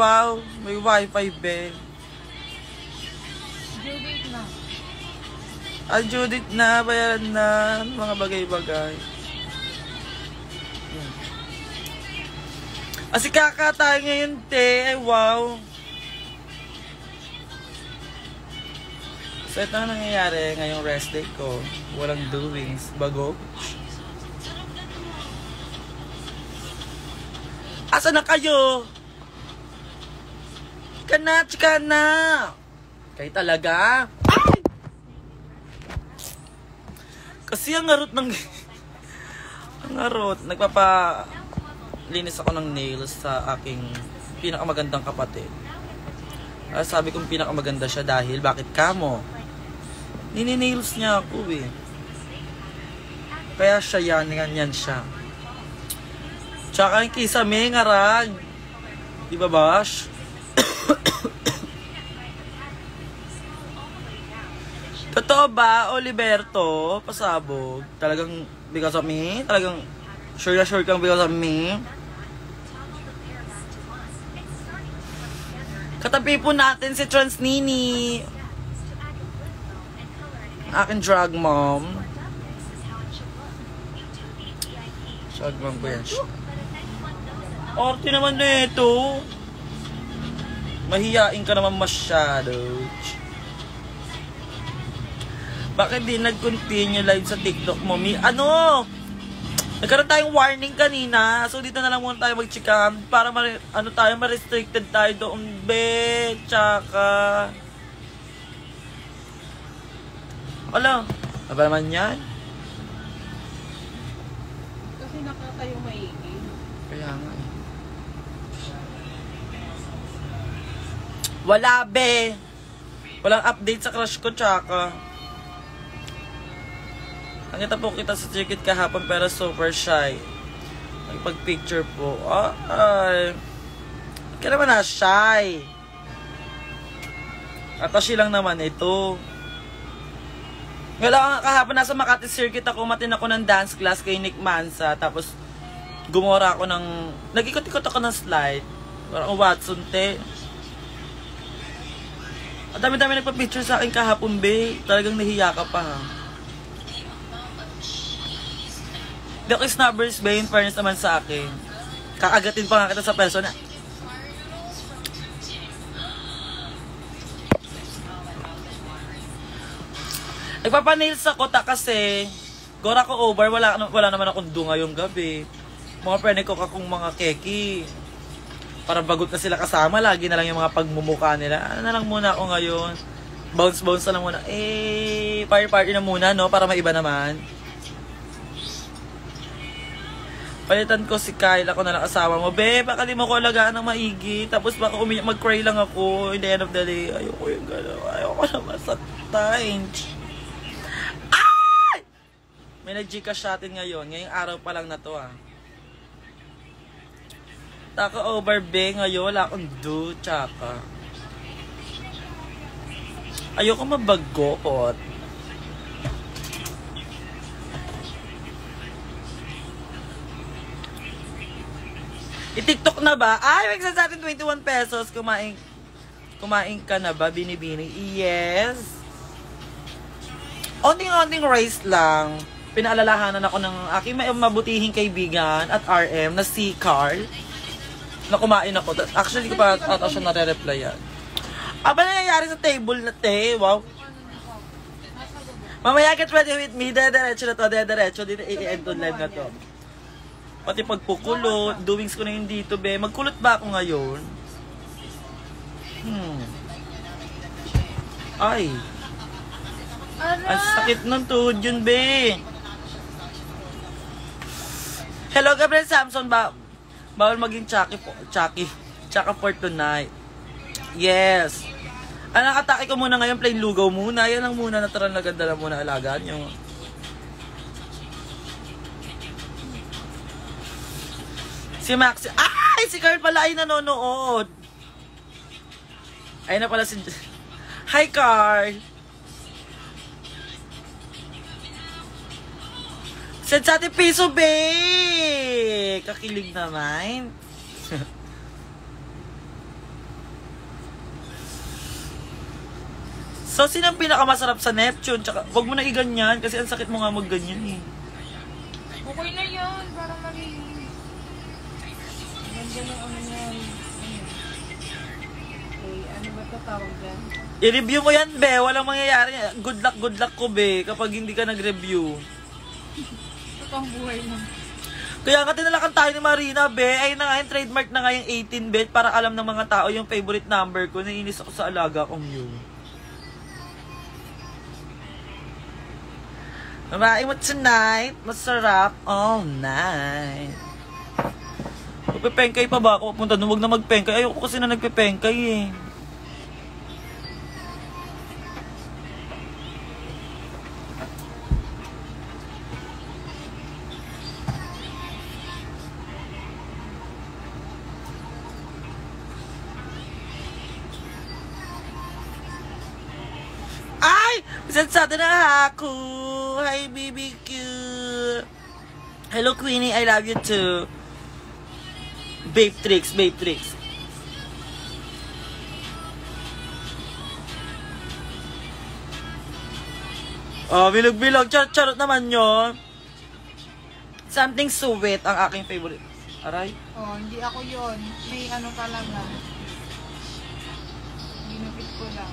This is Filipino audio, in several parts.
wow. May wifi, be. Judith na. Judith na, bayaran na. Mga bagay-bagay. Si kaka tayo ngayon, te. Ay, wow. So, ito ang nangyayari ngayong rest day ko. Walang doings. Bago. Asa na kayo? Chika na. Kayo talaga. Ay! Kasi ang ngarot ng... ang ngarot. Nagpapalinis ako ng nails sa aking pinakamagandang kapatid. Sabi kong pinakamaganda siya dahil bakit kamo? Nini-nails niya ako eh. Kaya siya yan siya. Tsaka yung kisame, ngarag. Diba, Bash? Totoo ba, Oliberto? Pasabog. Talagang because of me? Talagang sure na sure kang because of me? Katabi po natin si Transnini. Aking drag mom. Drag mom ko yan siya. Orti naman na ito. Mahiyain ka naman masyado. Bakit di nag-continue live sa TikTok mo, Mi? Ano? Nagkaroon tayong warning kanina. So, dito na lang muna tayo mag-chika. Para ma-restricted tayo doon, be. Tsaka. Wala. Ano ba naman yan? Kasi nakatayo maigi. Kaya nga eh. Wala, be. Walang update sa crush ko, tsaka. Nakita po kita sa circuit kahapon pero super shy. Nagpag-picture po. Ay. Kaya naman na shy. Atashi lang naman ito. Ngayon kahapon nasa Makati circuit ako. Matin ako ng dance class kay Nick Mansa. Tapos gumora ako ng... Nag-ikot-ikot ako ng slide. Parang Watson, te. Ang dami-dami nagpa-picture sa akin kahapon, be. Talagang nahiya ka pa, ha. Di ako snubbers, ba, in fairness naman sa akin. Kakagatin pa nga kita sa persona. Nagpapanails ako kasi gora ko over, wala naman akong do ngayong gabi. Mga friend ko kakong mga keki. Para bagot na sila kasama, lagi na lang yung mga pagmumuka nila. Ano na lang muna ako ngayon. Bounce na lang muna. Party na muna, no? Para maiba naman. Palitan ko si Kyle, ako na lang asawa mo. Be, baka di mo ko alagaan ng maigi. Tapos baka umiyak, mag-cry lang ako. In the end of the day, ayoko yung gano'n. Ayoko na masaktain. Ay! May nag-Gcash natin ngayon. Ngayong araw pa lang na to, ah. Taka over, be. Ngayon, wala akong do, tsaka. Ayoko mabagot. I-TikTok na ba? Ay, magsa sa atin 21 pesos. Kumain ka na ba? Binibini? Yes. Onting rice lang. Pinaalalahanan ako ng aking mabutihing kaibigan at RM na si Carl. Na kumain ako. Actually, ko pa ata siya nare-replyan. Aba nangyayari sa table na te? Wow. Mamaya get ready with me. Dede-derecho na to. Dede-derecho. Dito i-end on live na to. Pati pagpukulot, doings ko na yun dito, be. Magkulot ba ako ngayon? Ay. Ang sakit ng tuhod yun, be. Hello, Gabriel Samson. Bawal maging Chucky for tonight. Yes. Ang atake ko muna ngayon, plain lugaw muna. Yan lang muna, natural na ganda lang muna alagaan nyo. Si Max, ay! Si Carl pala ay nanonood. Ayun na pala si... Hi, Carl! Send sa ating piso, be! Kakilig naman. So, sino ang pinakamasarap sa Neptune? Tsaka, huwag mo na iganyan kasi ang sakit mo nga magganyan eh. Okay na yun. Para maging... Ganda ng ano yan. Okay, ano ba ito tawag dyan? I-review mo yan, be. Walang mangyayari. Good luck ko, be. Kapag hindi ka nag-review. Ito ang buhay mo. Kaya nga tinalakan tayo ni Marina, be. Ayun na nga yung trademark na nga yung 18, be. Para alam ng mga tao yung favorite number ko. Naiinis ako sa alaga kong yun. Maraing mo tonight. Masarap all night. Magpipengkay pa ba ako? Punta doon, huwag na magpengkay. Ayoko kasi na nagpipengkay eh. Ay! Sansada na ako! Hi, BBQ! Hello, Queenie. I love you too. Babe tricks, babe tricks. Oh, bilog-bilog. Charot naman yun. Something sweet ang aking favorite. Aray? Oh, hindi ako yun. May ano ka lang na. Ginupit ko lang.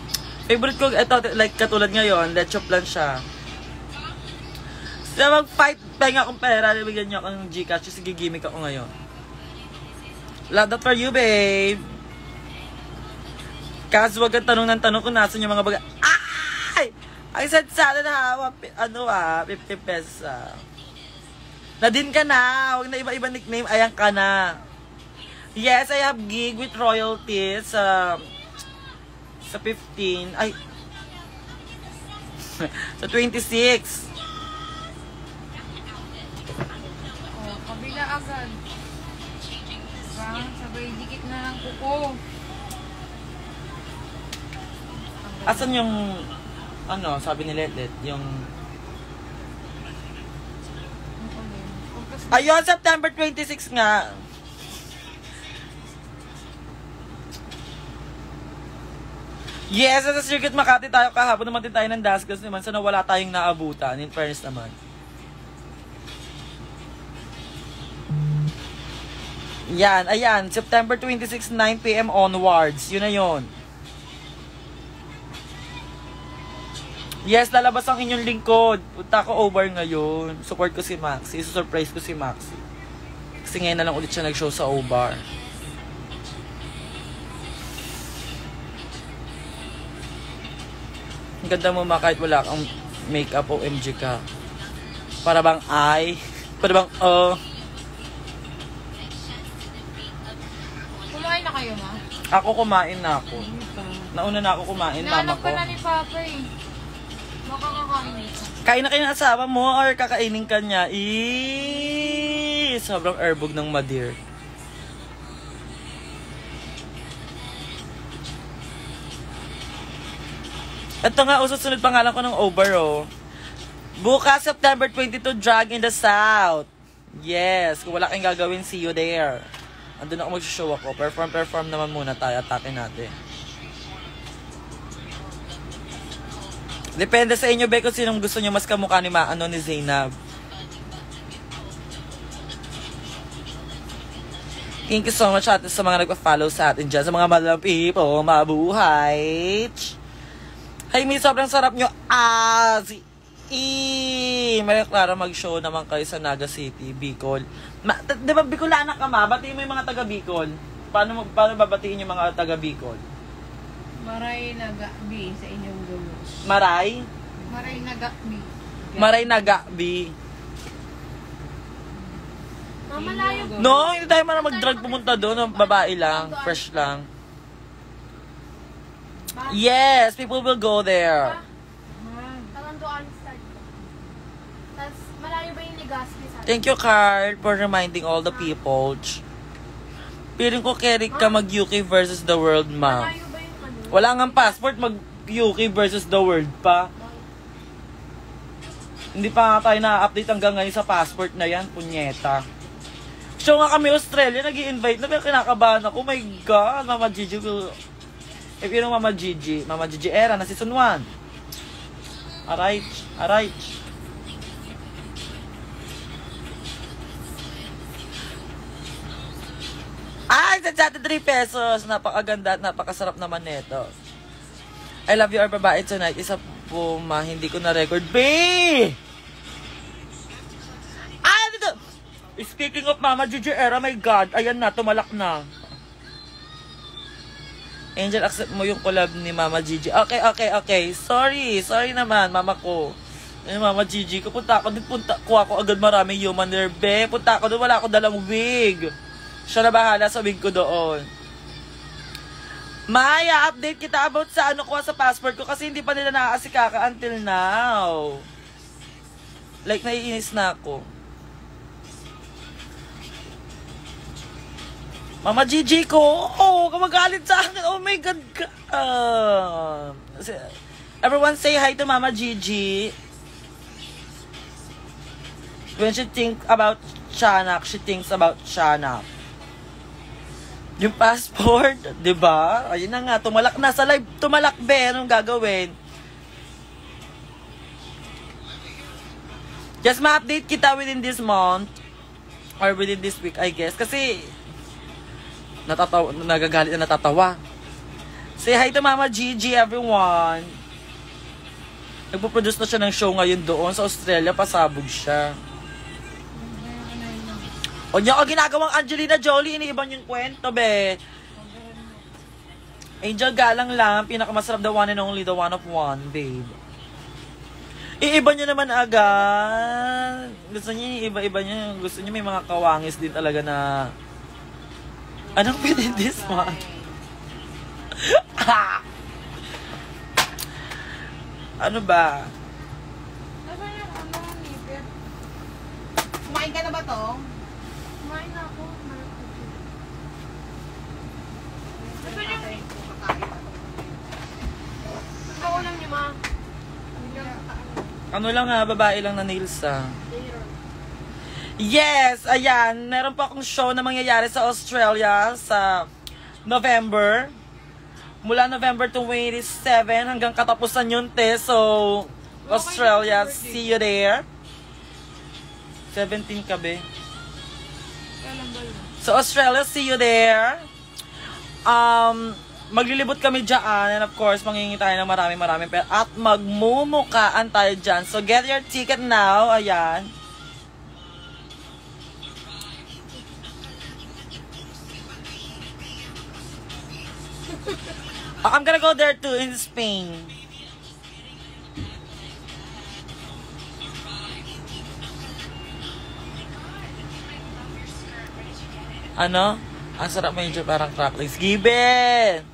Favorite ko, ito, like katulad ngayon, let's plan siya. Sila mag-fight, penga akong pera, bigyan niyo ako ng Gcash kasi gigimik ako ngayon. Love that for you, babe. Kaso wag kang tanong ng tanong kung nasan yung mga baga. Ay! Ang sana na 50 pesos. Nadine ka na. Huwag na iba-iba nickname. Ayan ka na. Yes, I have gig with royalties sa 15. Ay. Sa 26. Oh, kabila agad. Sabay dikit na lang kuko. Asan yung sabi ni Letlet, yung ayun, September 26 nga. Yes, sa Circuit Makati tayo kahapon naman din tayo ng Dasgas naman. Sana wala tayong naabutan. In fairness naman. Yan, ayan. September 26, 9 p.m. onwards. Yun na yun. Yes, lalabas ang inyong lingkod. Punta ko over ngayon. Support ko si Maxi. Surprise ko si Maxi. Kasi ngayon na lang ulit siya nag-show sa O-Bar. Ang ganda mo ma kahit wala kang makeup o MG ka. Para bang para bang Kumain na kayo, ma? Ako kumain na ako. Nauna na ako kumain, mama Hinahanap ko. ka na ni Papa eh. Baka kakain ito. Kain na kayo ng asawa mo or kakainin ka niya? Sobrang erbog ng madir. Ito nga, ususunod pangalan ko ng Over, oh. Bukas, September 22, Drag in the South. Yes, kung wala kayong gagawin, see you there. Andun ako mag-show ako. Perform naman muna tayo. Atake natin. Depende sa inyo, be, kung sinong gusto nyo mas kamukha ni ni Zainab. Thank you so much atin sa mga nagpa-follow sa atin dyan. Sa mga madlang people, mabuhay. Hey, may sobrang sarap nyo. Maria Clara, mag-show naman kayo sa Naga City, Bicol. Di ba Bicolana ka ma? Batiin mo yung mga taga Bicol. Paano babatiin yung mga taga Bicol? Maray nagabi sa inyong gumos. Maray? Maray nagabi. Maray nagabi. Mamalayo. No, hindi tayo man mag-drag pumunta doon. Babae lang. Fresh lang. Yes, people will go there. Talandoan start. Tapos, malayo ba yung Legazpi sa atin? Thank you, Carl, for reminding all the people. Piling ko carry ka mag-UK versus the world, ma'am. Malayo ba yung ano? Wala nga passport, mag-UK versus the world pa. Hindi pa nga tayo na-update hanggang ngayon sa passport na yan, punyeta. So nga kami Australia, nag-i-invite na, pero kinakabahan ako. Oh my God, Mama Gigi will... If you know Mama Gigi era na season 1. Alright, alright. Ay, sa 3 pesos. Napakaganda at napakasarap naman nito. I love you, our babae tonight. Isa po, hindi ko na-record. Be! Ay, dito! Speaking of Mama Gigi era, my God. Ayan na, tumalak na. Angel, accept mo yung collab ni Mama Gigi. Okay. Sorry naman, mama ko. Mama Gigi ko, punta ako agad maraming human hair, be. Punta ako doon, wala ako dalang wig. Siya na bahala sa wig ko doon. Maya, update kita about sa kuha sa passport ko kasi hindi pa nila nakakasikaka until now. Like, naiinis na ako. Mama Gigi ko, kumagalit sa akin. Oh my God ka. Everyone say hi to Mama Gigi. When she thinks about Shanak, she thinks about Shanak. Yung passport, di ba? Ayun na nga, tumalak na sa live. Tumalak, be. Anong gagawin? Just ma-update kita within this month. Or within this week, I guess. Kasi, nagagalit na natatawa. Say hi to Mama Gigi, everyone. Nagpo-produce na siya ng show ngayon doon sa Australia. Pasabog siya. O niya ka ginagawang Angelina Jolie, iniiban yung kwento, be. Angel galang lang, pinakamasarap, the one and only, the one of one, babe. Iiba niya naman agad. Gusto niya, iba-iba niya. Gusto niya may mga kawangis din talaga na... Anong within this one? Ano ba? Nasaan yung nipit? Kumain ka na ba to? Kumain na ako. Nasaan yung... Ako lang niyo, ma. Ano lang babae lang na nails Yes, ayan. Meron pa akong show na mangyayari sa Australia sa November. Mula November 27 hanggang katapusan yun, te. So, Australia, see you there. 17 ka, be. So, Australia, see you there. Maglilibot kami dyan. And of course, mangingi tayo ng marami pera. At magmumukaan tayo dyan. So, get your ticket now. Ayan. I'm gonna go there too, in Spain. Ano? Ang sarap medyo parang cracklings. Given!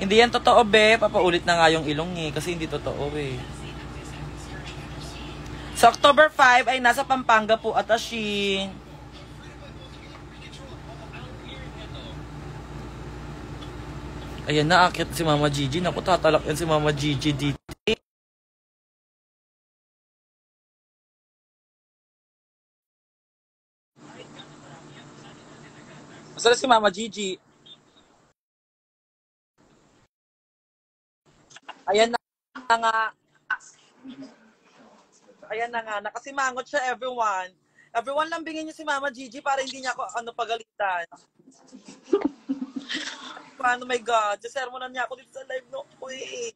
Hindi yan totoo, be. Papaulit na nga yung ilong eh. Kasi hindi totoo eh. Sa October 5 ay nasa Pampanga po at Ashin. Ayan na, akit si Mama Gigi. Naku, tatalak yan si Mama Gigi dito. Masala si Mama Gigi. Ayan na nga. Ayan na nga. Nakasimangot siya, everyone. Everyone lambingin niyo si Mama Gigi para hindi niya ako pagalitan. Oh my God, sermonan niya ako dito sa live no. Uy.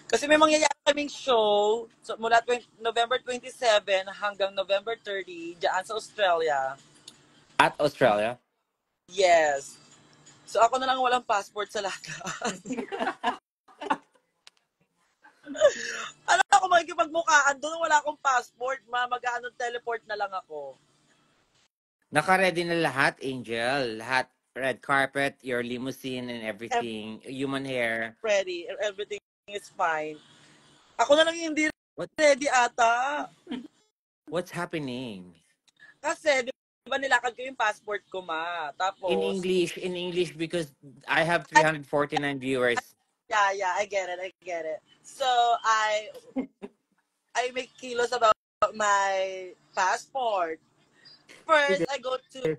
Kasi may mangyayari kaming show mula November 27 hanggang November 30 diyan sa Australia. At Australia? Yes. So ako na lang walang passport sa lahat. Alam ko makikipagmukhaan doon, wala akong passport, mag-ano teleport na lang ako. Naka-ready na lahat, Angel. Lahat. Red carpet, your limousine and everything. Human hair. Ready. Everything is fine. Ako na lang hindi ready ata. What's happening? Kasi, di ba nilakad ko yung passport ko, ma. Tapos... In English, because I have 349 viewers. Yeah, I get it. So, I make kilos about my passport. First, I go to...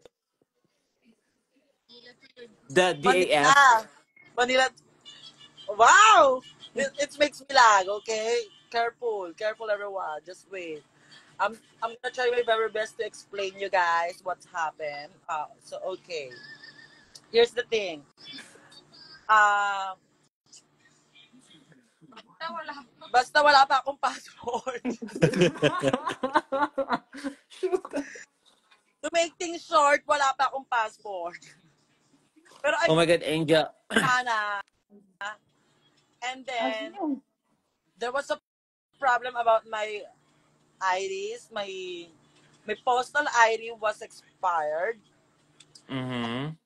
The DAF. Manila. Wow! It makes me lag, okay? Careful. Careful, everyone. Just wait. I'm gonna try my very best to explain you guys what's happened. So, okay. Here's the thing. Uh, Wala. basta wala pa akong passport. To make things short, wala pa akong passport. Pero Oh I'm my God, Angel. Hana. And As then, yun. there was a problem about my IDs. My postal ID was expired. Mm-hmm.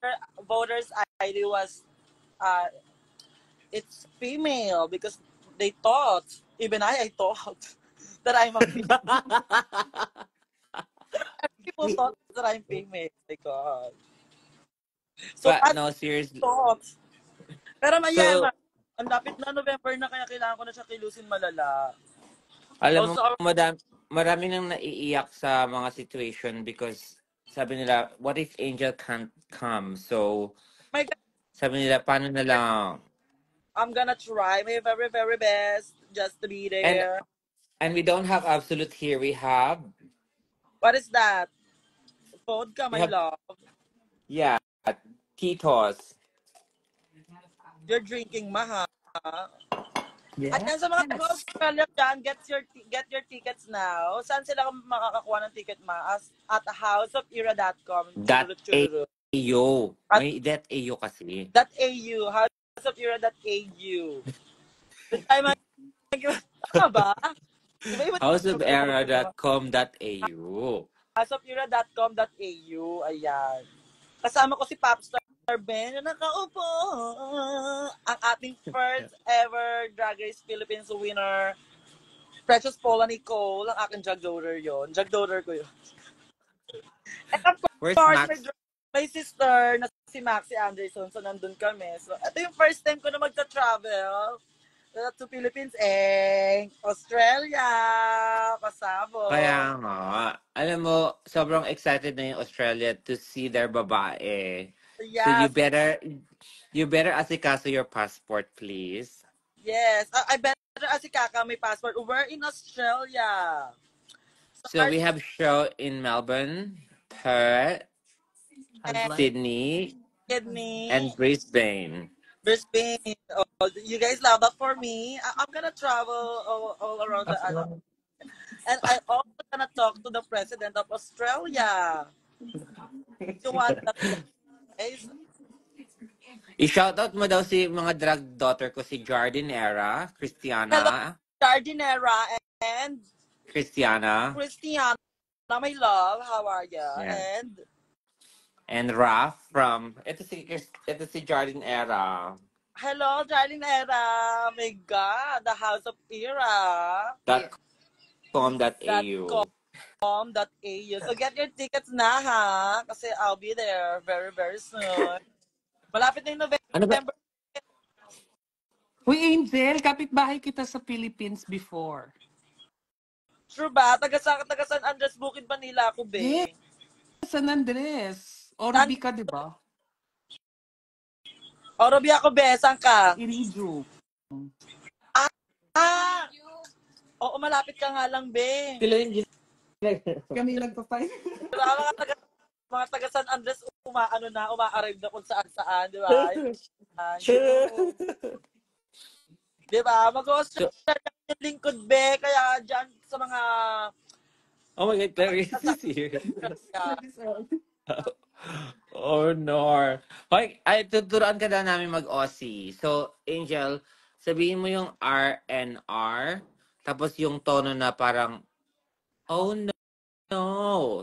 Voters ID was uh, it's female because they thought, even I thought that I'm a female. People thought that I'm female. My God. So But that's no, the seriously. thought. Pero So, Mayema, ang lapit na November na kaya kailangan ko na siya kilusin malala. alam mo, Also, oh marami nang naiiyak sa mga situation because sabi nila, what if Angel can't come? So, my God, sabi nila, paano na lang? I'm gonna try my very, very best just to be And there. and we don't have absolute here. What is that? Vodka, We my have love. yeah, Titos. You're drinking maha. Yes. Ayan sa mga taga-Australia dyan, get your tickets now. Saan sila makakakuha ng ticket at houseofira.com. That Chururut, chururut. AO. At May that AO kasi. .au, houseofira.au. Doon tayo tama ba? Iba-iba tayo. houseofera.com.au. Houseofira.com.au. Ayan. Kasama ko si Popstar Ben na nakaupo. Ang ating first ever Drag Race Philippines winner. Precious Paula Nicole, ang aking jug daughter yon. Jug daughter ko yun. And of Where's course, Max? my sister na si Maxie Anderson. So, nandun kami. So, ito yung first time ko na magta-travel to Philippines and Australia. Kaya Pasabog. nga. Alam mo, sobrang excited na yung Australia to see their babae. So Yes. you better asikaso your passport, please. Yes. I better as si Kaka may passport. We're in Australia. So we have show in Melbourne, Perth, And Sydney, and Sydney, Brisbane. Brisbane. Oh, you guys love that for me. I'm gonna travel all around the ano. And I also gonna talk to the president of Australia. You want that, guys? I-shoutout mo daw si mga drag daughter ko, si Jardinera, Hello, Christiana, Jardinera and Christiana, Christiana, my love. How are you? yeah. And And Raf from, ito si Jardinera. hello, Jardinera. My God, the House of Era. Dot Dot com.au. com.au. So get your tickets na ha. Kasi I'll be there very, very soon. Malapit na yung Ano ba? November. Uy, Angel, kapitbahay kita sa Philippines before. True ba? Taga San Andres Bukid Manila ako, be. Yes, San Andres. Orobi ka, di ba? Orobi ako, be. Saan ka? Iridium. Ah! Oo, malapit ka nga lang, be. Kami nagpa-fight. Diba, mga taga San Andres, uma-arrive na kung saan-saan, di ba? Di ba? Mag-Australia yung lingkod, be. Kaya dyan sa mga... Oh my God, Clarice is here. Oh no. Hoy, ay tuturuan ka daw namin mag-Aussie. So, Angel, sabihin mo yung RNR, tapos yung tono na parang, oh no.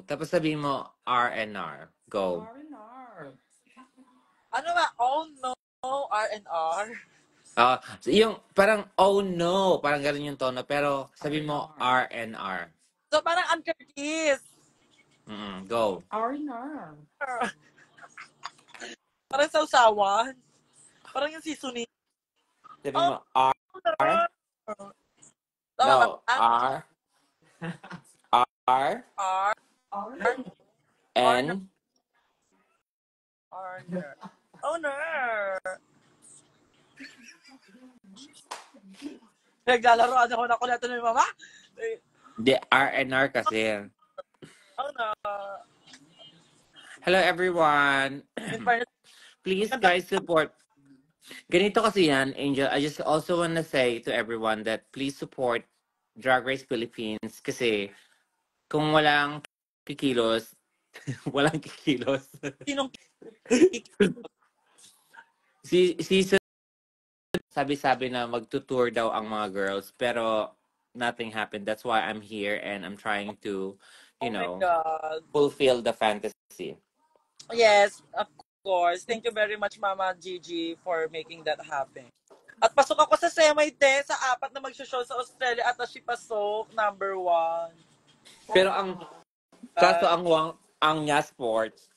Tapos sabihin mo RNR. Go. Ano ba? Oh no, R&R. So yung parang, oh no, parang ganun yung tono, pero sabihin mo RNR. So parang Ann Curtis. Go. R&R. Parang sausawan. Parang yung seasoning. Sabihin mo R. Tama No, ba? R. R. R. N. Owner. Owner. Naglalaroan ako na kuleto ni mama. The R&R kasi. Ano na, Hello everyone. in fairness, Please maganda. guys support. Ganito kasi yan, Angel. I just also wanna say to everyone that please support Drag Race Philippines kasi kung walang kikilos, walang kikilos. Sinong Season sabi-sabi na magtutour daw ang mga girls pero nothing happened. That's why I'm here and I'm trying to, Oh my God. fulfill the fantasy. Yes, of course. Thank you very much, Mama Gigi, for making that happen. At pasok ako sa semi-te sa 4 na mag-show sa Australia at si pasok, number 1. Pero ang kaso ang nya sports,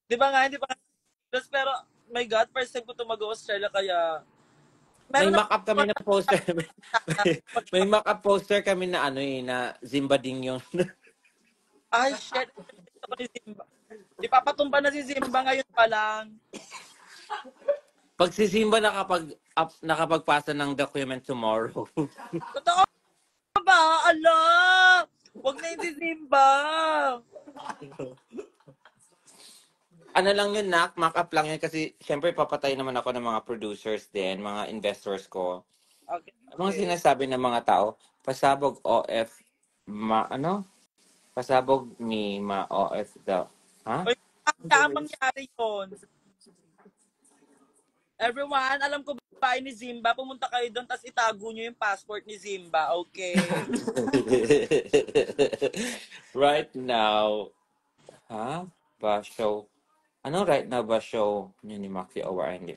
Di ba nga, hindi pa pero my God, first time ko to mag-Australia kaya may meron na mock-up kami na poster. May mock-up poster kami na na Zimbading yung ay shit, ako ni Zimba. Ipapatumba na si Zimba ngayon pa lang. pag si Simba nakapagpasa ng document tomorrow. Totoo ba? Ala! Huwag na yung si Zimba. Ano lang yun, mock-up lang yun kasi syempre papatay naman ako ng mga producers din, mga investors ko. Okay. Ano sinasabi ng mga tao? Pasabog OF, Pasabog ni OF daw. Ha? Uy, ang mangyari yun. Everyone, alam ko ba ni Zimba, pumunta kayo doon tapos itago nyo yung passport ni Zimba, okay? Right now, ba show? Ano right now ba show ni Maxi Over hindi?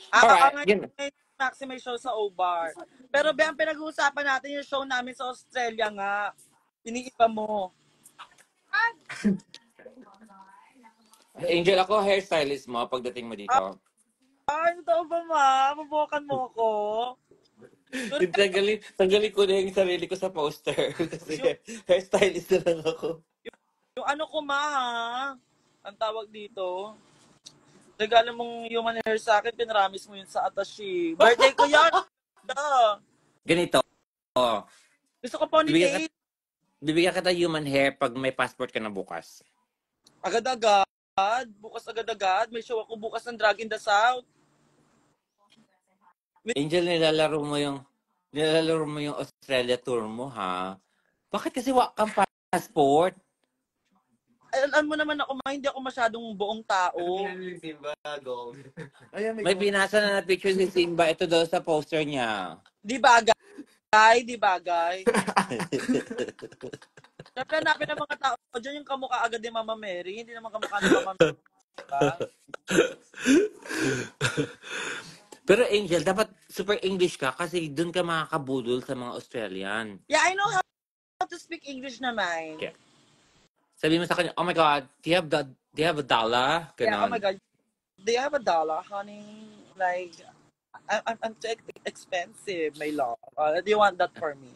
Alright, yun. Maxi may show sa O-Bar. Pero be, ang pinag-uusapan natin yung show namin sa Australia nga. Iniiba mo. Angel, ako hairstylist mo pagdating mo dito. Ay, totoo ba ma? Mabukan mo ko. Tanggalin ko na yung sarili ko sa poster. Kasi hairstylist na lang ako. Yung ano ko ma, ang tawag dito. Regalo mong human hair sa akin, pinaramis mo yun sa Atashi. Birthday ko yan! Ganito. Gusto ko ponytail. Bibigyan kita human hair pag may passport ka na bukas. Agad-agad. Bukas agad-agad. May show ako bukas ng Drag in the South. Angel, nilalaro mo yung Australia tour mo, ha? Bakit kasi wala kang passport? Alam mo naman ako, hindi ako masyadong buong tao. May binasa na picture si Simba. Ito daw sa poster niya. Di bagay, di bagay. Siyempre, hanapin ng mga tao. Diyan yung kamukha agad ni Mama Mary. Hindi naman kamukha ni Mama Mary. Diba? Pero Angel, dapat super English ka kasi doon ka makakabudol sa mga Australian. Yeah, I know how to speak English naman. Okay. Sabi mo sa kanya, oh my God, do you have a dollar? Ganon. Yeah, oh my God. Do you have a dollar, honey? Like, I'm too expensive, my love. Do you want that for me?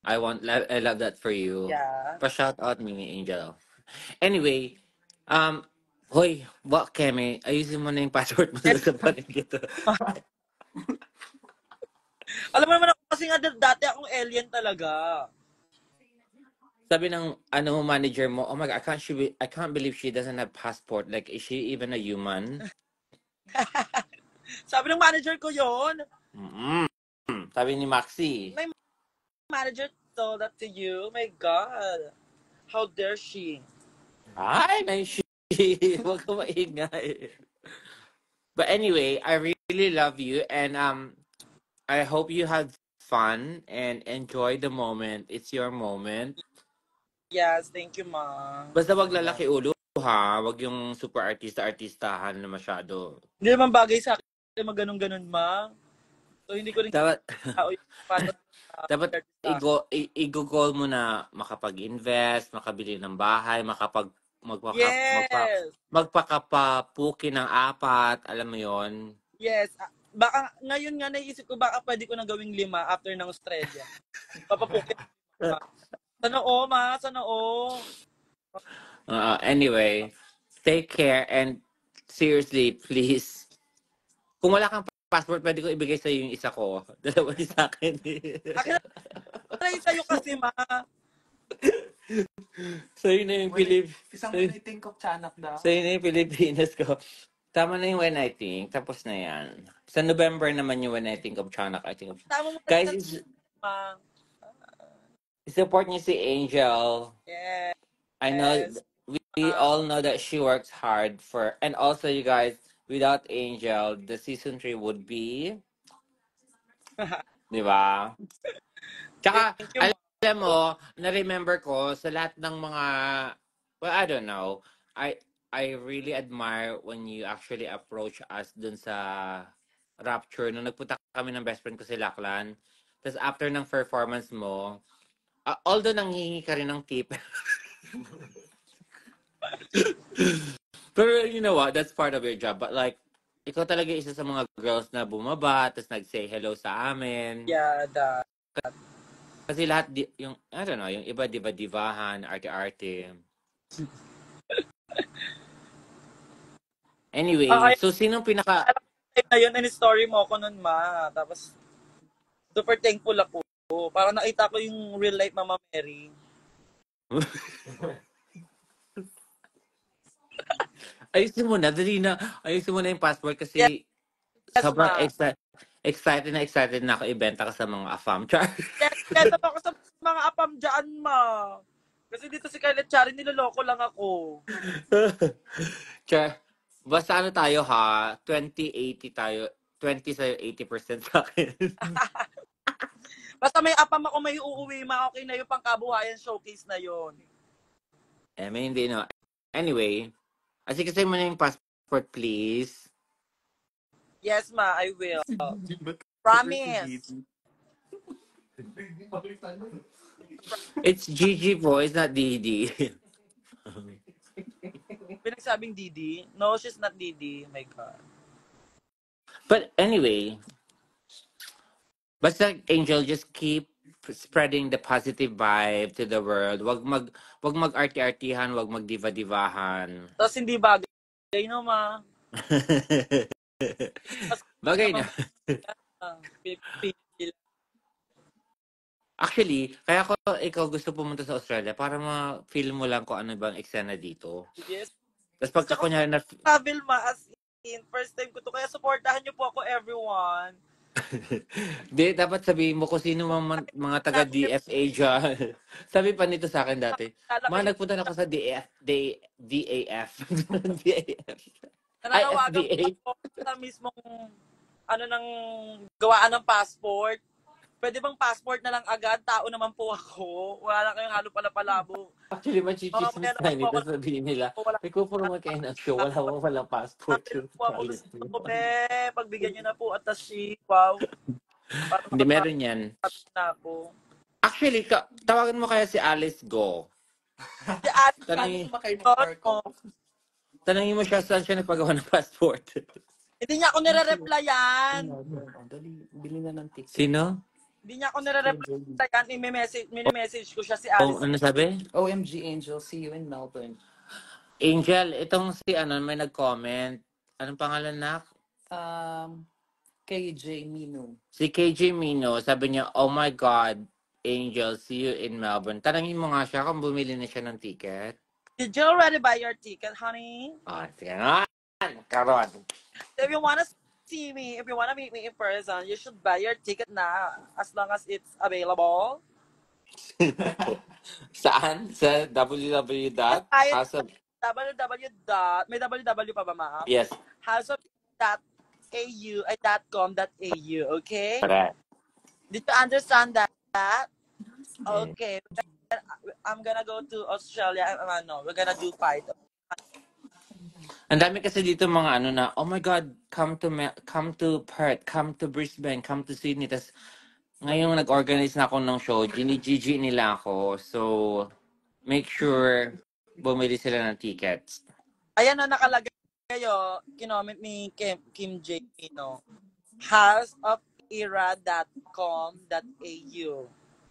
I love that for you. Yeah. Pa-shout out me, Angel. Anyway, hoy, Kemi, ayusin mo na yung password mo sa panig ito. Alam mo naman ako kasi nga dati akong alien talaga. Sabi ng manager mo, oh my God, I can't believe she doesn't have passport. Like, is she even a human? Sabi ng manager ko yon. Sabi ni Maxi. My manager told that to you. My God. How dare she? Ay, may she. Huwag ka maingay. But anyway, I really love you and I hope you had fun and enjoy the moment. It's your moment. Yes, thank you, Ma. Basta wag lalaki ulo, ha? Wag yung super artista-artistahan na masyado. Hindi naman bagay sa akin maganon-ganon, Ma. So, hindi ko rin dapat i-goal mo na makapag-invest, makabili ng bahay, magpakapapuki ng 4, alam mo yon. Yes. Baka ngayon nga naisip ko baka pwede ko na gawing 5 after ng Australia. Papapuki. Sana Ma. Sana Anyway, take care and seriously, please. Kung wala kang passport, pwede ko ibigay sa'yo yung isa ko. Dalawa din sa akin. Akin na yung sa'yo kasi, ma. Sa'yo na yung Isang when I think of Tiyanak daw. Sa'yo na yung Pilipinas ko. Tama na yung When I Think. Tapos na yan. Sa November naman yung When I Think of Tiyanak. I think of... Tama mo Guys, na, ma. support niyo si Angel. Yes. I know we all know that she works hard for, and also you guys, without Angel, the season 3 would be, di ba? Tsaka, Thank you, alam mo, na-remember ko sa lahat ng mga, well, I don't know, I really admire when you actually approach us dun sa Rapture. Nung nagpunta kami ng best friend ko si Laklan, tapos after ng performance mo, although nanghihingi ka rin ng tip, pero you know what, that's part of your job. But like, ikaw talaga isa sa mga girls na bumaba, tapos nag-say hello sa amin. Yeah, that. Kasi lahat, yung, I don't know, yung iba, diva-divahan, arte-arte. Anyway, so sinong pinaka... Time na yun, in-story mo ako nun, ma. Tapos, super thankful ako. Parang nakita ko yung real life Mama Mary. Ayusin mo na, dali na. Ayusin mo na yung passport kasi Yes, sobrang ma. excited na ako ibenta ka sa mga AFAM. Char. Kaya ako sa mga apam dyan, ma. Kasi dito si Kyle Charin, niloloko lang ako. Char. Basta ano tayo ha, 20-80 tayo. 20 sa'yo, 80% sa akin. Basta may apam ako may uuwi, ma. Okay na yung pangkabuhayan showcase na yun. May hindi no. Anyway, kasi mo na yung passport, please. Yes, ma, I will. Promise. It's Gigi po, it's not Didi. Pinagsabing Didi? No, she's not Didi. Oh my God. But anyway, basta Angel, just keep spreading the positive vibe to the world. Wag mag-arty-artihan, wag mag-diva-divahan. Tapos hindi bagay, no, ma? Bagay na. Actually, kaya ko ikaw gusto pumunta sa Australia para ma-feel mo lang kung ano bang eksena dito. Yes. Tapos pagka kunyari na... Travel, ma, as in, first time ko to. Kaya supportahan niyo po ako, everyone. Di, dapat sabihin mo kung sino mga taga-DFA dyan. Sabi pa nito sa akin dati, nagpunta na ako sa DAF. DAF. Nananawagan po ako sa mismong ng gawaan ng passport. Pwede bang passport na lang agad? Tao naman po ako. Wala na kayong halo palabo. Actually, machichismis na nito sabihin nila. Nagpupromote kayo ng show, walang passport. Pagbigyan nyo na po at si wow. Hindi, meron yan. Na ako. Actually, tawagan mo kaya si Alice Go. Si Alice Tanangin mo siya saan siya nagpagawa ng passport. Hindi niya ako nire-replyan. Bili na ng ticket. Sino? Hindi niya ako nire-replyan. Mini-message ko siya si Alice. Ano sabi? OMG Angel, see you in Melbourne. Angel, itong may nag-comment. Anong pangalan na? KJ Mino. Si KJ Mino, sabi niya, oh my God, Angel, see you in Melbourne. Tanangin mo nga siya kung bumili na siya ng ticket. Did you already buy your ticket, honey? Sige nga. Karon. If you wanna see me, if you wanna meet me in person, you should buy your ticket na as long as it's available. Saan? Sa www. May www pa ba, ma'am? Yes. houseof.com.au, okay? Correct. Did you understand that? Okay. I'm gonna go to Australia. We're gonna do fight. Ang dami kasi dito mga oh my God, come to Perth, come to Brisbane, come to Sydney. Tas ngayong nag-organize na ako ng show, gini-GG nila ako. So, make sure bumili sila ng tickets. Ayan na nakalagay kayo, kinoment ni Kim J. houseofera.com.au.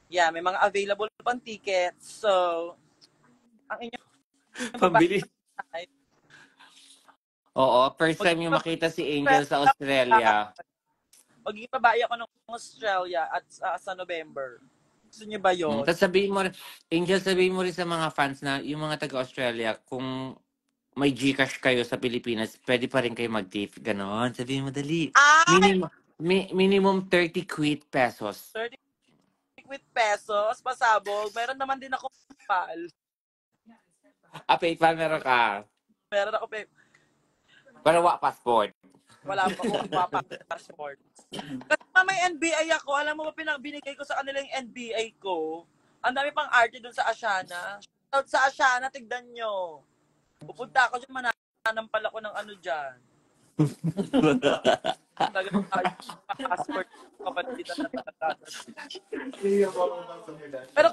Yeah, may mga available pang tickets. So, ang inyong pambili. Oo, first time yung makita si Angel sa Australia. Magiging babae ako ng Australia at sa November. Gusto niyo ba yun? Tapos sabihin mo, Angel, sabihin mo rin sa mga fans na yung mga taga-Australia, kung may GCash kayo sa Pilipinas, pwede pa rin kayo mag-tip. Ganon. Sabihin mo, dali. Ay! Minimum 30 quid pesos. 30 with pesos, pasabog. Meron naman din ako PayPal. PayPal meron ka. Meron ako PayPal. Pero passport. Wala pa ako passport. Kasi may NBI ako. Alam mo ba, binigay ko sa kanila yung NBI ko. Ang dami pang arte dun sa Asiana. Shoutout sa Asiana, tignan nyo. Pupunta ako dyan, mananampal ako ng ano dyan. Talagang passport kapalitan na talaga. Pero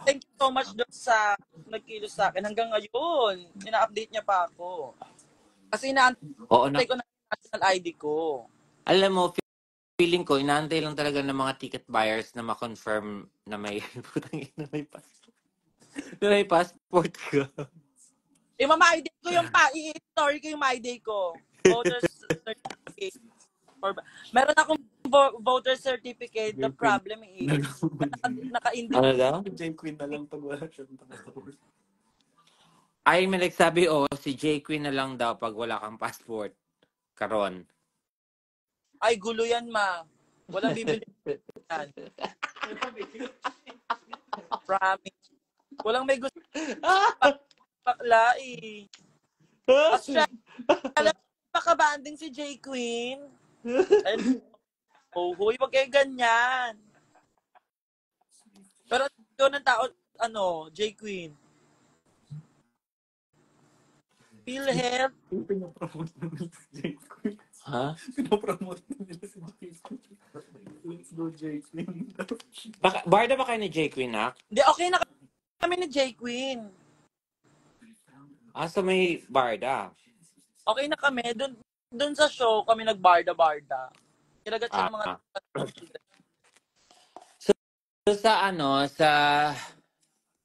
thank you so much doon sa nagkilos sa akin. Hanggang ngayon, ina-update niya pa ako. Kasi inaantay ko na national ID ko. Alam mo, feeling ko, inaantay lang talaga ng mga ticket buyers na ma-confirm na may passport ka. I-ID ko yung i-story ko yung ID ko. Voter's certificate. Meron akong voter certificate. The problem is, naka-indicate. Ano daw? Jane Queen na lang pag wala siyang passport. Ay, may nagsabi, si J. Queen na lang daw pag wala kang passport. Karon. Ay, gulo yan, ma. Walang bibili yan. Promise. Walang may gusto. Bakla, eh. Australia, pakabanding si J. Queen. Ay, huy, wag kayo ganyan. Pero yun ang tao, J. Queen. PhilHealth. Pinopromote na nila si Jane Queen. Ha? Pinopromote na nila si Jane Queen. Let's go Jane Queen. Barda ba kayo ni J. Queen, ha? Hindi, okay na kami ni J. Queen. So may barda. Okay na kami. Doon sa show, kami nagbarda-barda. Kinagat siya ng mga... So sa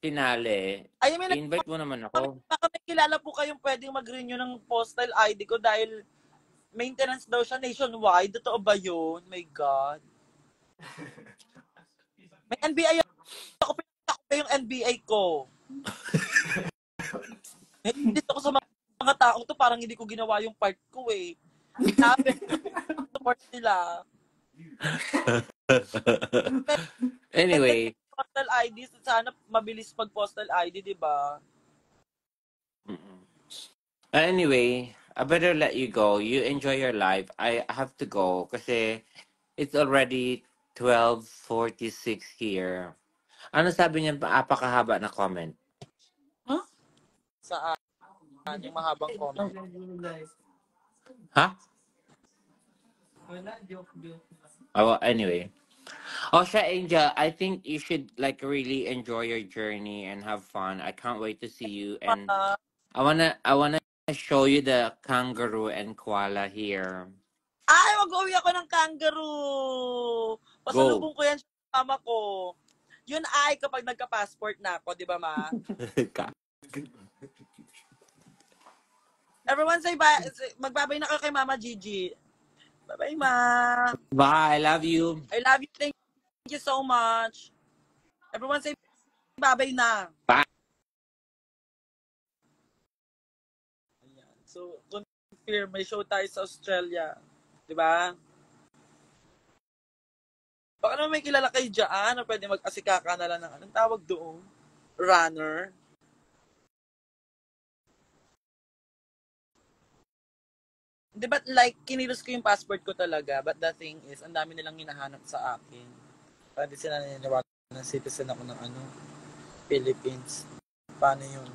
finale, Ay, invite mo naman ako. Baka may kilala po kayong pwedeng mag-renew ng postal ID ko dahil maintenance daw siya nationwide. Totoo ba yun? My God. May NBI ako. Pinakita ko pa yung NBI ko. Dito ko sa mga taong to, parang hindi ko ginawa yung part ko eh. Sabi, support nila. Anyway. Postal ID, sana mabilis pag postal ID, di ba? Anyway, I better let you go. You enjoy your life. I have to go kasi it's already 12:46 here. Ano sabi niya? Apakahaba na comment. Saan? Yung mahabang comment. Ha? Anyway. Siya, Angel, I think you should really enjoy your journey and have fun. I can't wait to see you, and I wanna show you the kangaroo and koala here. Ay, mag-uwi ako ng kangaroo! Pasalubong ko yan sa mama ko. Yun ay kapag nagka-passport na ako, di ba, ma? Everyone say bye. Magbabay na kayo kay Mama Gigi. Bye-bye, ma. Bye, I love you. I love you. Thank you so much. Everyone say bye-bye na. Bye. Ayan. So, confirm, may show tayo sa Australia. Diba? Baka naman may kilala kayo dyan o pwede mag-asikaka na lang ng anong tawag doon? Runner. Di ba, kinilos ko yung passport ko talaga, but the thing is, ang dami nilang hinahanap sa akin. Pwede sila naniniwala na citizen ako ng Philippines. Paano yun?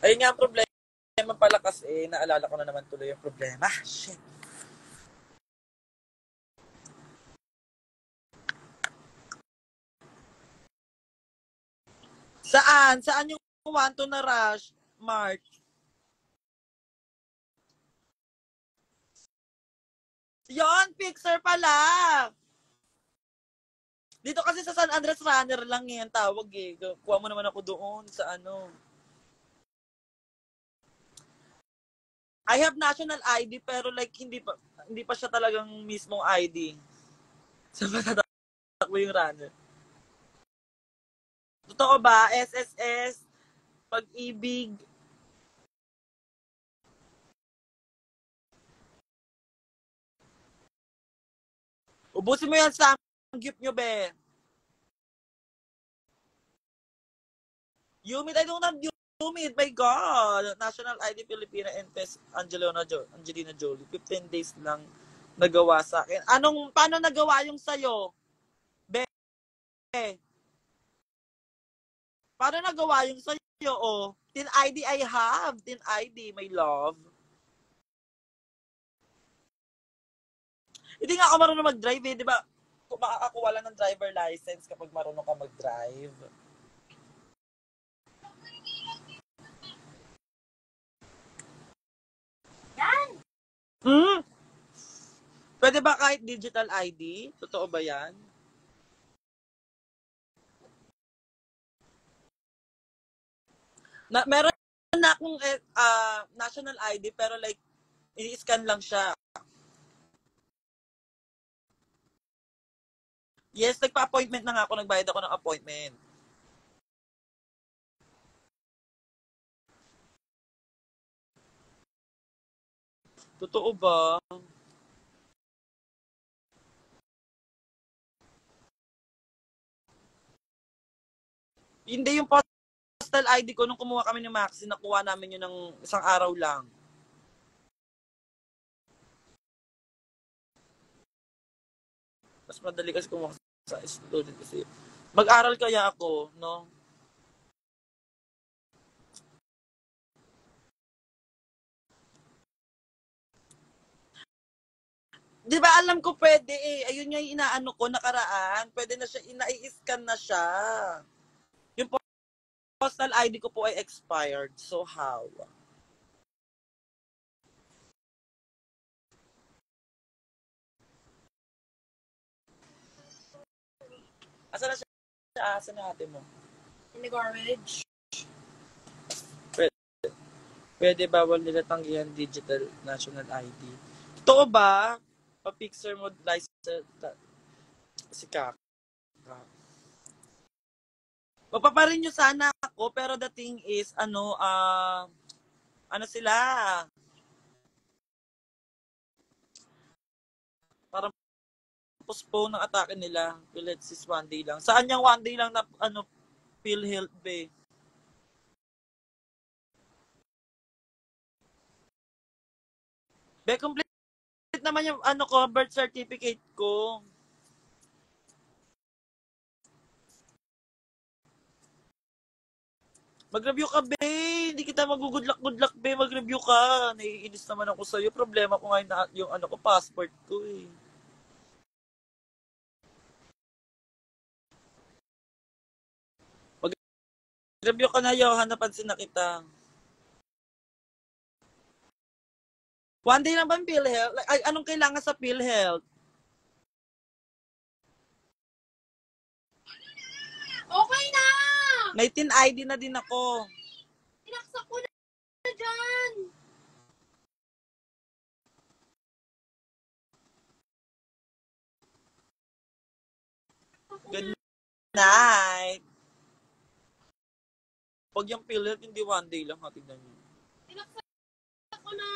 Ayun nga ang problema pala kasi, naalala ko na naman tuloy yung problema. Shit! Saan? Saan yung want to na rush, March? Yon, Pixar pala. Dito kasi sa San Andres Runner lang yan tawag eh. Kuha mo naman ako doon sa I have national ID pero like hindi pa siya talagang mismong ID. So matatakbo yung runner. Totoo ba? SSS, Pag-ibig. Ubusin mo yan sa gift nyo, be. Yumit, I don't have Yumit. My God. National ID Filipina and Pes Angelina Jolie. 15 days lang nagawa sa akin. Paano nagawa yung sa'yo? Be. Paano nagawa yung sa'yo, oh? Tin ID I have. Tin ID, my love. Hindi nga ako marunong mag-drive, eh. Di ba? Makakakuha lang ng driver license kapag marunong ka mag-drive. Yan! Pwede ba kahit digital ID? Totoo ba yan? Meron na akong national ID pero like i-scan lang siya. Yes, nagpa-appointment na nga ako. Nagbayad ako ng appointment. Totoo ba? Hindi yung postal ID ko nung kumuha kami ni Maxi, nakuha namin yun ng isang araw lang. Mas madali kasi kumuha sa student kasi. Mag-aral kaya ako, no? Di ba alam ko pwede eh. Ayun nga yung inaano ko nakaraan. Pwede na siya, ina-i-scan na siya. Yung postal ID ko po ay expired. So how? Asa na siya? Asa na ate mo? In the garbage. Pwede bawal nila tanggihan digital national ID. Totoo ba? Pa-picture mo license si Kaka. Mapaparin nyo sana ako, pero the thing is, ano sila? Parang postpone ng atake nila. Let's see, one day lang. Saan yung one day lang na, PhilHealth, be? Be, complete naman yung, birth certificate ko. Mag-review ka, be. Hindi kita mag-good luck, be. Mag-review ka. Naiinis naman ako sa'yo. Problema ko ngayon na yung passport ko, eh. Mag-review ka na, Johan. Napansin na kita. One day lang ba ang PhilHealth? Ay, anong kailangan sa PhilHealth? Okay na! May tin ID na din ako. Tinaksak ko na dyan! Good night. Pag yung PhilHealth, hindi one day lang. Tignan nyo. Tinaksak ko na!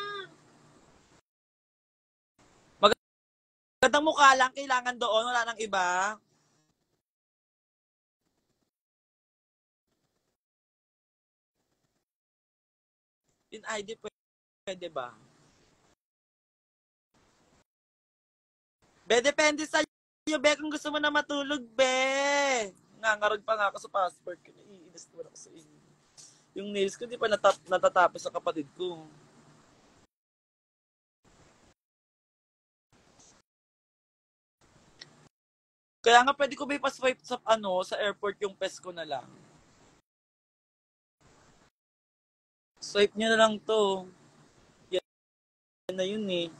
Magandang mukha lang, kailangan doon. Wala nang iba. Tin ID pwede ba? Be, depende sa iyo, be. Kung gusto mo na matulog, be. Nangarag pa nga ako sa passport ko. Naiinis naman ako sa inyo. Yung nails ko, di pa natatapos sa kapatid ko. Kaya nga pwede ko ba ipaswipe sa sa airport yung PES ko na lang. Swipe nyo na lang to. Yan na yun eh.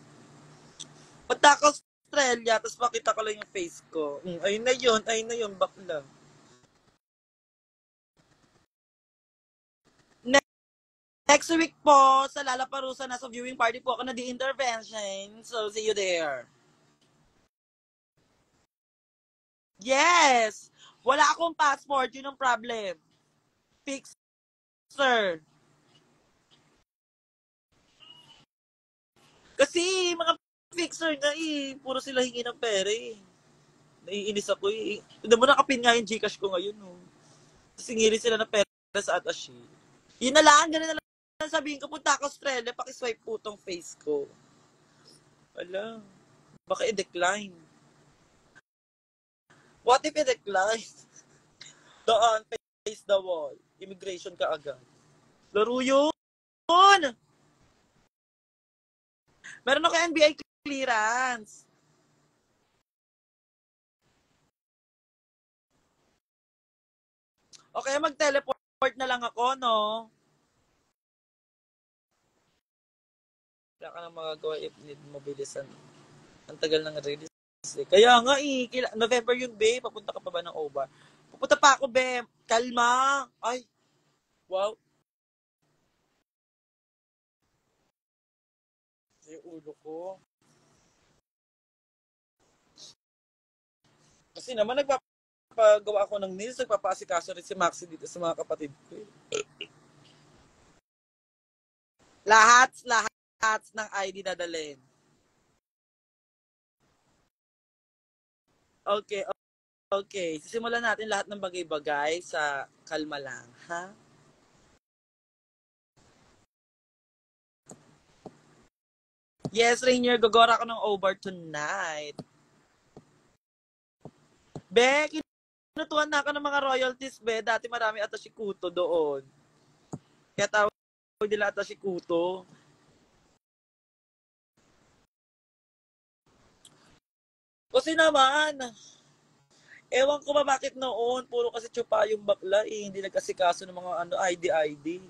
Punta ako Australia, tapos makita ko lang yung face ko. Ayun na yun, bakla. Next week po, sa Lalaparusa, nasa viewing party po ako na The Intervention. So, see you there. Yes! Wala akong passport, yun ang problem. Fixer. Kasi, mga fixer na puro sila hingi ng pera Naiinis ako Hindi mo nakapin nga yung Gcash ko ngayon, no. Singili sila ng pera sa attache. Yun na lang, ganun na lang sabihin ko, punta ako Australia, pakiswipe po tong face ko. Wala. Baka i-decline. What if i-decline? Doon, face the wall. Immigration ka agad. Laro yun! Meron ako NBI clearance. Okay, mag-teleport na lang ako, no? Wala ka nang magagawa if need mobilisan. Ang tagal ng release. Kaya nga November yun, be. Papunta ka pa ba ng OVA? Pupunta pa ako, be. Kalma. Ay. Wow. Yung ulo ko. Kasi naman nagpapagawa ako ng nails, nagpapaasikaso rin si Maxi dito sa mga kapatid ko. Lahat ng ID dadalhin. Okay. Sisimulan natin lahat ng bagay-bagay sa kalma lang, ha? Yes, Rainier, gagora ko ng over tonight. Be, kinutuhan na ako ng mga royalties, be. Dati marami ata si Kuto doon. Kaya tawag nila ata si Kuto. Kasi naman, ewan ko ba bakit noon, puro kasi tsupa yung bakla hindi nagkasikaso ng mga ID.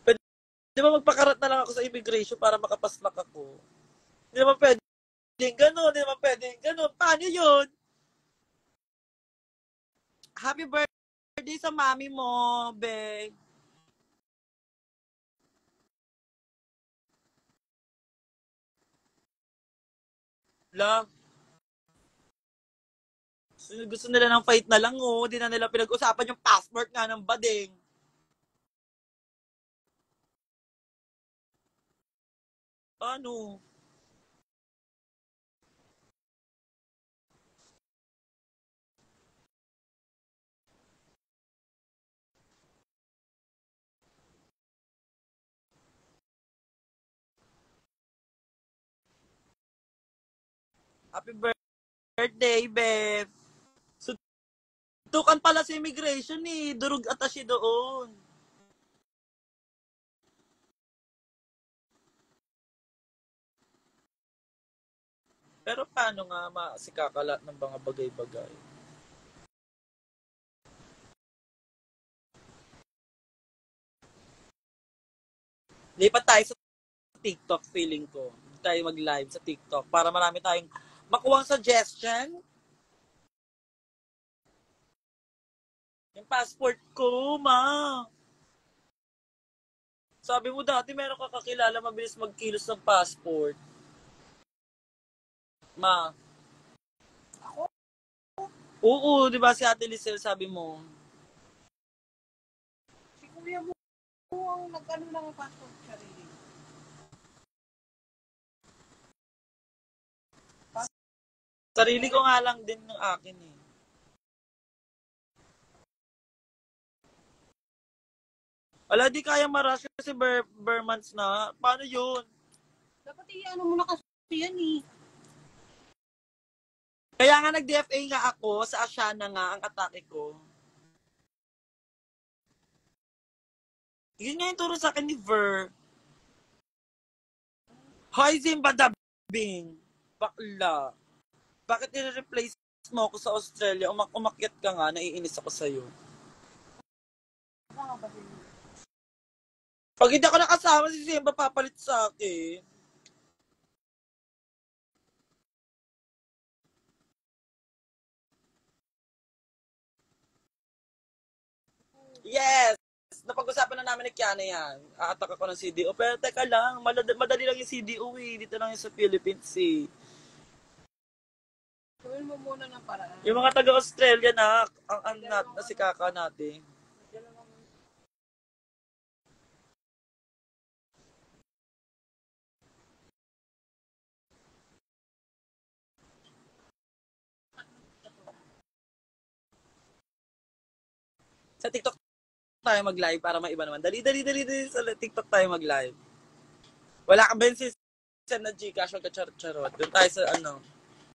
Pwede ba magpakarat na lang ako sa immigration para makapaslak ako? Hindi naman pwedeng ganun. Paano yun? Happy birthday sa mami mo, be. La. Gusto nila ng fight na lang, Di na nila pinag-usapan yung passport nga ng bading. Ano? Happy birthday, Beb. Suntukan pala sa immigration Durug attache doon. Pero paano nga masikakalat ng mga bagay-bagay? Lipat tayo sa TikTok, feeling ko. Tayo mag-live sa TikTok para marami tayong makuwang suggestion. Yung passport ko, ma. Sabi mo dati meron ka kakilala mabilis magkilos ng passport. Ma. Ako? Oo, di ba si Ate Lisel sabi mo? Si kuya mo ang nag-ano lang ang passport sarili. Sarili ko nga lang din ng akin Wala, di kaya marush kasi months na. Paano yun? Dapat ano mo na kasi yan Kaya nga nag-DFA nga ako, sa Asiana nga ang atake ko. Yun nga yung turo sa akin ni Ver. Hoy, Zimba Dabing. Bakla. Bakit nire-replace mo ako sa Australia? Umakyat ka nga, naiinis ako sa'yo. Pag hindi ako nakasama, si Zimba papalit sa akin. Yes! napag-usapan na namin ni Kiana yan. Aatak ako ng CDO. Pero teka lang, madali lang yung CDO eh. Dito lang yung sa Philippines eh. Gawin mo muna ng paraan. Yung mga taga-Australia na, na si Kaka natin. Sa TikTok tayo mag-live para maiba naman. Dali sa TikTok tayo mag-live. Wala ka ba yung system na Gcash o ka-charot? Doon tayo sa ano.